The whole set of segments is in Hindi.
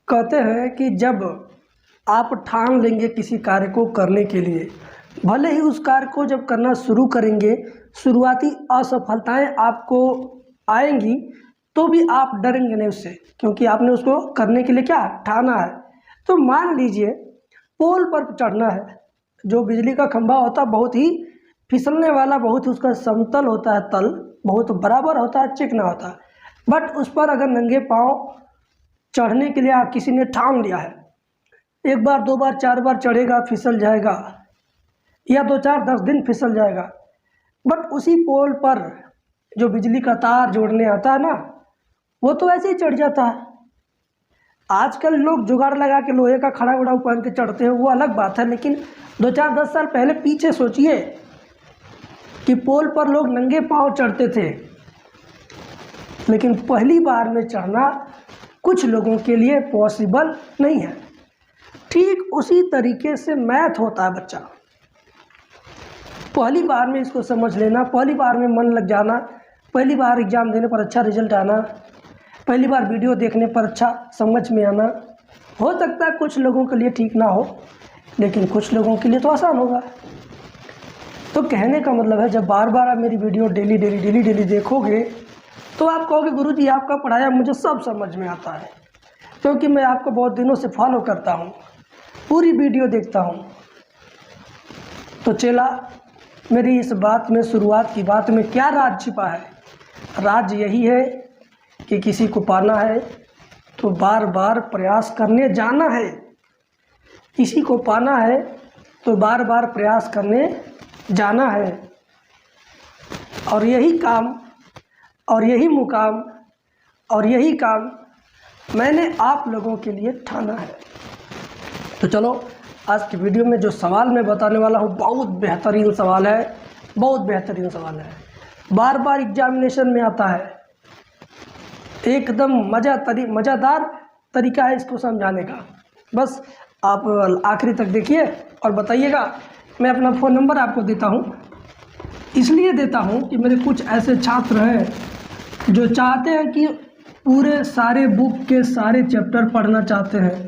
कहते हैं कि जब आप ठान लेंगे किसी कार्य को करने के लिए, भले ही उस कार्य को जब करना शुरू करेंगे, शुरुआती असफलताएं आपको आएंगी, तो भी आप डरेंगे नहीं उससे, क्योंकि आपने उसको करने के लिए क्या ठाना है। तो मान लीजिए पोल पर चढ़ना है, जो बिजली का खंभा होता है बहुत ही फिसलने वाला, बहुत ही उसका समतल होता है, तल बहुत बराबर होता है, चिकना होता है, बट उस पर अगर नंगे पाँव चढ़ने के लिए आप किसी ने ठान लिया है, एक बार दो बार चार बार चढ़ेगा फिसल जाएगा, या 2 4 10 दिन फिसल जाएगा, बट उसी पोल पर जो बिजली का तार जोड़ने आता है ना, वो तो ऐसे ही चढ़ जाता है। आजकल लोग जुगाड़ लगा के लोहे का खड़ा उड़ा पहन के चढ़ते हैं, वो अलग बात है, लेकिन 2 4 10 साल पहले पीछे सोचिए कि पोल पर लोग नंगे पाँव चढ़ते थे, लेकिन पहली बार में चढ़ना कुछ लोगों के लिए पॉसिबल नहीं है। ठीक उसी तरीके से मैथ होता है बच्चा, पहली बार में इसको समझ लेना, पहली बार में मन लग जाना, पहली बार एग्ज़ाम देने पर अच्छा रिजल्ट आना, पहली बार वीडियो देखने पर अच्छा समझ में आना। हो सकता है कुछ लोगों के लिए ठीक ना हो, लेकिन कुछ लोगों के लिए तो आसान होगा। तो कहने का मतलब है, जब बार बार आप मेरी वीडियो डेली देखोगे, तो आप कहोगे गुरुजी आपका पढ़ाया मुझे सब समझ में आता है, क्योंकि मैं आपको बहुत दिनों से फॉलो करता हूँ, पूरी वीडियो देखता हूँ। तो चला, मेरी इस बात में, शुरुआत की बात में क्या राज छिपा है? राज यही है कि किसी को पाना है तो बार बार प्रयास करने जाना है, किसी को पाना है तो बार बार प्रयास करने जाना है, और यही काम और यही मुकाम और यही काम मैंने आप लोगों के लिए ठाना है। तो चलो, आज की वीडियो में जो सवाल मैं बताने वाला हूँ बहुत बेहतरीन सवाल है, बहुत बेहतरीन सवाल है, बार बार एग्जामिनेशन में आता है, एकदम मज़ेदार तरीका है इसको समझाने का। बस आप आखिरी तक देखिए और बताइएगा। मैं अपना फ़ोन नंबर आपको देता हूँ, इसलिए देता हूँ कि मेरे कुछ ऐसे छात्र हैं जो चाहते हैं कि पूरे सारे बुक के सारे चैप्टर पढ़ना चाहते हैं,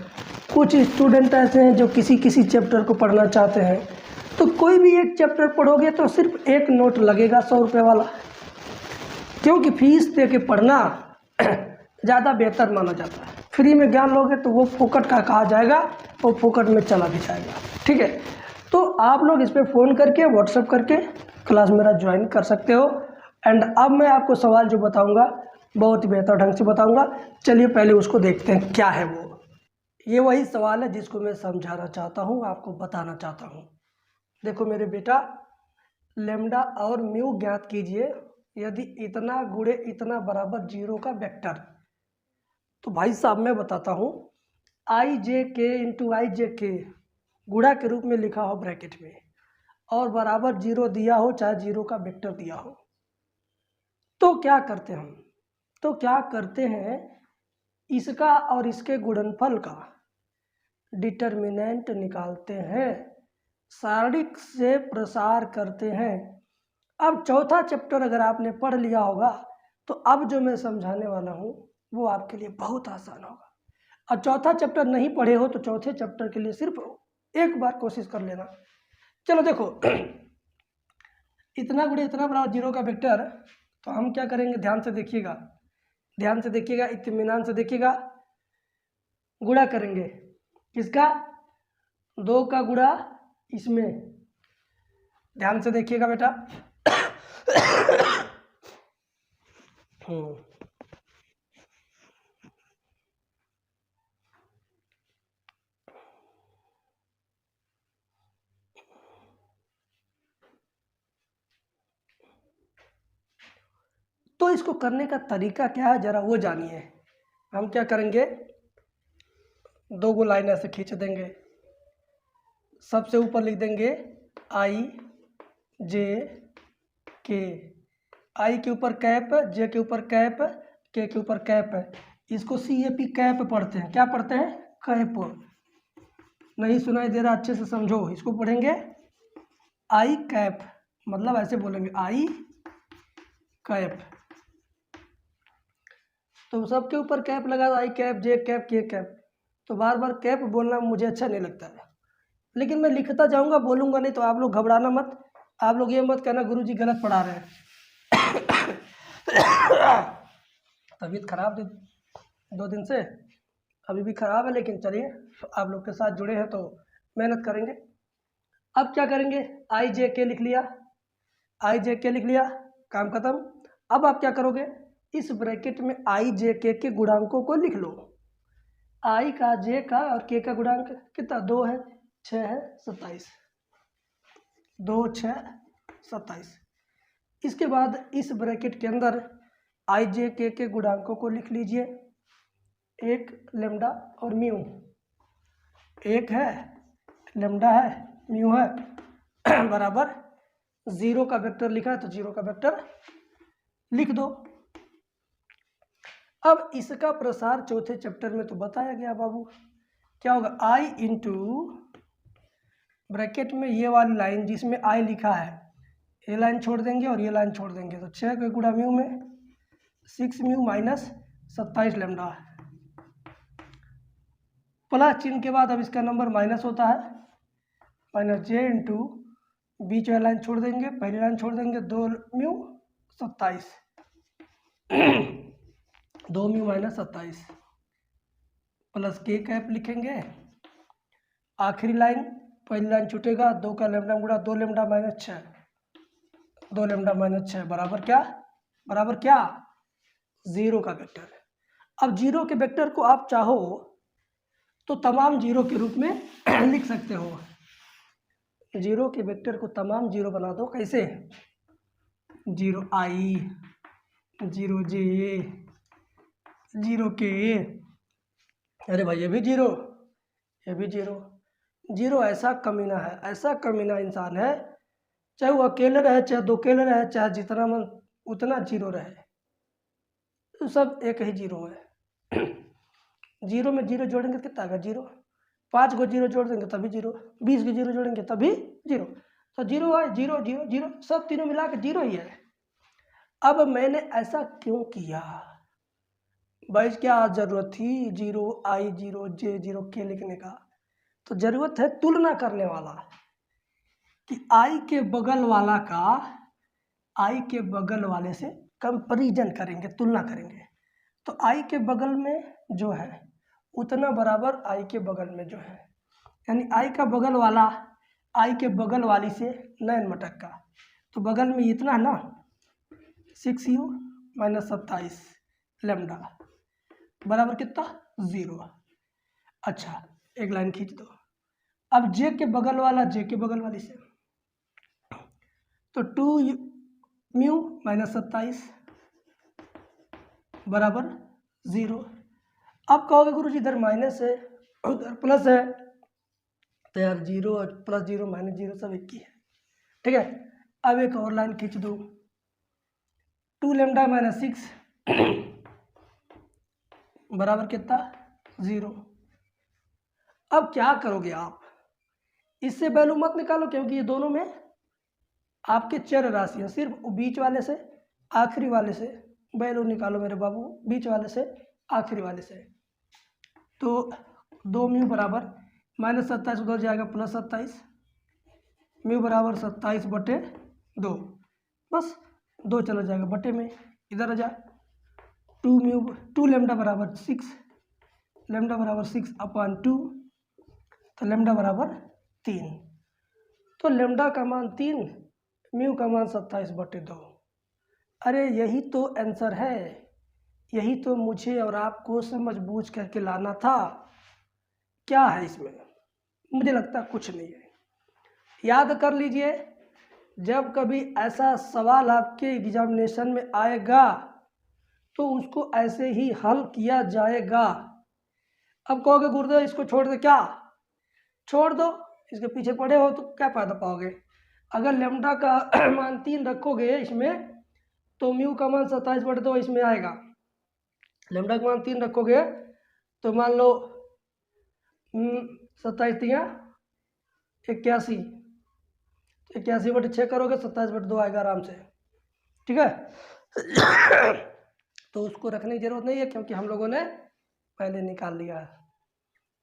कुछ स्टूडेंट ऐसे हैं जो किसी चैप्टर को पढ़ना चाहते हैं। तो कोई भी एक चैप्टर पढ़ोगे तो सिर्फ एक नोट लगेगा 100 रुपये वाला, क्योंकि फीस दे के पढ़ना ज़्यादा बेहतर माना जाता है। फ्री में ज्ञान लोगे तो वो फोकट का कहा जाएगा, वो फोकट में चला भी जाएगा। ठीक है, तो आप लोग इस पर फ़ोन करके व्हाट्सएप करके क्लास मेरा ज्वाइन कर सकते हो। एंड अब मैं आपको सवाल जो बताऊंगा बहुत ही बेहतर ढंग से बताऊंगा। चलिए पहले उसको देखते हैं क्या है वो। ये वही सवाल है जिसको मैं समझाना चाहता हूँ, आपको बताना चाहता हूँ। देखो मेरे बेटा, लेमडा और म्यू ज्ञात कीजिए यदि इतना गुणे इतना बराबर 0 का वेक्टर। तो भाई साहब मैं बताता हूँ, आई जे के इंटू आई जे के गुणा के रूप में लिखा हो ब्रैकेट में, और बराबर 0 दिया हो, चाहे 0 का वेक्टर दिया हो, तो क्या करते हम? तो क्या करते हैं, इसका और इसके गुणनफल का डिटर्मिनेंट निकालते हैं, सारणिक से प्रसार करते हैं। अब चौथा चैप्टर अगर आपने पढ़ लिया होगा तो अब जो मैं समझाने वाला हूँ वो आपके लिए बहुत आसान होगा। और चौथा चैप्टर नहीं पढ़े हो तो चौथे चैप्टर के लिए सिर्फ एक बार कोशिश कर लेना। चलो देखो, इतना गुणे इतना बराबर 0 का वेक्टर, तो हम क्या करेंगे, ध्यान से देखिएगा, ध्यान से देखिएगा, इत्मीनान से देखिएगा। गुणा करेंगे किसका? 2 का गुणा इसमें, ध्यान से देखिएगा बेटा। तो इसको करने का तरीका क्या है जरा वो जानिए। हम क्या करेंगे, 2 लाइन ऐसे खींच देंगे, सबसे ऊपर लिख देंगे आई जे के, आई के ऊपर कैप, जे के ऊपर कैप, के ऊपर कैप है। इसको CAP कैप पढ़ते हैं। क्या पढ़ते हैं? कैप। नहीं सुनाई दे रहा, अच्छे से समझो, इसको पढ़ेंगे आई कैप, मतलब ऐसे बोलेंगे आई कैप। तो सबके ऊपर कैप लगा, आई कैप, जे कैप, के कैप। तो बार बार कैप बोलना मुझे अच्छा नहीं लगता है, लेकिन मैं लिखता जाऊंगा, बोलूंगा नहीं। तो आप लोग घबराना मत, आप लोग ये मत कहना गुरुजी गलत पढ़ा रहे हैं। तबीयत खराब थी 2 दिन से, अभी भी खराब है, लेकिन चलिए आप लोग के साथ जुड़े हैं तो मेहनत करेंगे। अब क्या करेंगे, आई जे के लिख लिया, आई जे के लिख लिया, काम खत्म। अब आप क्या करोगे, इस ब्रैकेट में आई जे के गुणांकों को लिख लो। आई का, जे का और के का गुणांक कितना, 2 है, 6 है, 27, 2 6 27। इसके बाद इस ब्रैकेट के अंदर आई जे के गुणांकों को लिख लीजिए, एक लेमडा और म्यू, एक है लेमडा है म्यू है बराबर 0 का वेक्टर लिखा है तो 0 का वेक्टर लिख दो। अब इसका प्रसार चौथे चैप्टर में तो बताया गया बाबू, क्या होगा, आई इंटू ब्रैकेट में ये वाली लाइन जिसमें आई लिखा है, ये लाइन छोड़ देंगे और ये लाइन छोड़ देंगे, तो 6 का गुणा म्यू में 6 म्यू माइनस 27 लेमडा, प्लस चिन्ह के बाद अब इसका नंबर माइनस होता है, माइनस जे इंटू बीच वाली लाइन छोड़ देंगे, पहली लाइन छोड़ देंगे, 2 म्यू 27 2 म्यू माइनस 27 प्लस के कैप लिखेंगे, आखिरी लाइन पहली लाइन छूटेगा, 2 का लेमडा गुणा 2 लेमडा माइनस 6, 2 लेमडा माइनस 6 बराबर क्या, बराबर क्या, 0 का वेक्टर। अब 0 के वेक्टर को आप चाहो तो तमाम 0 के रूप में लिख सकते हो, 0 के वेक्टर को तमाम 0 बना दो, कैसे, 0 आई, 0 जे, 0 के, अरे भाई ये भी 0, ये भी 0, 0 ऐसा कमीना है, ऐसा कमीना इंसान है, चाहे वो अकेले रहे, चाहे 2 अकेले रहे, चाहे जितना मन उतना 0 रहे, तो सब एक ही 0 है। 0 में 0 जोड़ेंगे कितना आएगा, 0, 5 को 0 जोड़ देंगे तभी 0, 20 को 0 जोड़ेंगे तभी 0, तो 0 है, 0 0 0 सब तीनों मिला के 0 ही है। अब मैंने ऐसा क्यों किया भाई, क्या जरूरत थी 0 आई 0 जे 0 के लिखने का, तो जरूरत है तुलना करने वाला, कि आई के बगल वाला का आई के बगल वाले से कंपैरिजन करेंगे, तुलना करेंगे, तो आई के बगल में जो है उतना बराबर आई के बगल में जो है, यानी आई का बगल वाला आई के बगल वाली से 9 मटक का, तो बगल में इतना है ना, 6 यू माइनस 27 लेमडा बराबर कितना, 0। अच्छा एक लाइन खींच दो, अब जे के बगल वाला जे के बगल वाली से, तो 2 म्यू माइनस 27 बराबर 0। अब कहोगे गुरु जी इधर माइनस है उधर प्लस है, तो यार 0 और प्लस 0 माइनस 0 सब एक ही है, ठीक है। अब एक और लाइन खींच दो, 2 लेमडा माइनस 6 बराबर कितना, 0। अब क्या करोगे आप, इससे वैल्यू मत निकालो क्योंकि ये दोनों में आपके चर राशि है, सिर्फ बीच वाले से आखिरी वाले से वैल्यू निकालो मेरे बाबू, बीच वाले से आखिरी वाले से, तो 2 म्यू बराबर माइनस 27 उधर जाएगा प्लस 27, म्यू बराबर 27/2, बस 2 चला जाएगा बटे में, इधर आ जा, 2 लेमडा बराबर 6, लेमडा बराबर 6/2, तो लेमडा बराबर 3, तो लेमडा का मान 3, म्यू का मान 27/2। अरे यही तो आंसर है, यही तो मुझे और आपको समझ बूझ करके लाना था। क्या है इसमें, मुझे लगता कुछ नहीं है। याद कर लीजिए, जब कभी ऐसा सवाल आपके एग्जामिनेशन में आएगा तो उसको ऐसे ही हल किया जाएगा। अब कहोगे गुरुदेव इसको छोड़ दे, क्या छोड़ दो, इसके पीछे पड़े हो तो क्या फायदा पाओगे। अगर लेमडा का मान 3 रखोगे इसमें तो म्यू का मान 27/2 इसमें आएगा, लेमडा का मान 3 रखोगे तो मान लो 27×3 81/6 करोगे 27/2 आएगा आराम से, ठीक है। तो उसको रखने की जरूरत नहीं है क्योंकि हम लोगों ने पहले निकाल लिया है।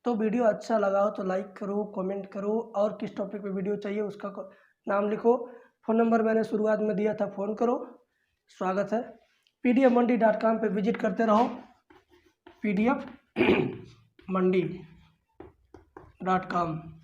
तो वीडियो अच्छा लगा हो तो लाइक करो, कमेंट करो, और किस टॉपिक पे वीडियो चाहिए उसका नाम लिखो। फ़ोन नंबर मैंने शुरुआत में दिया था, फ़ोन करो। स्वागत है। pdfmandi.com पे विजिट करते रहो। pdfmandi.com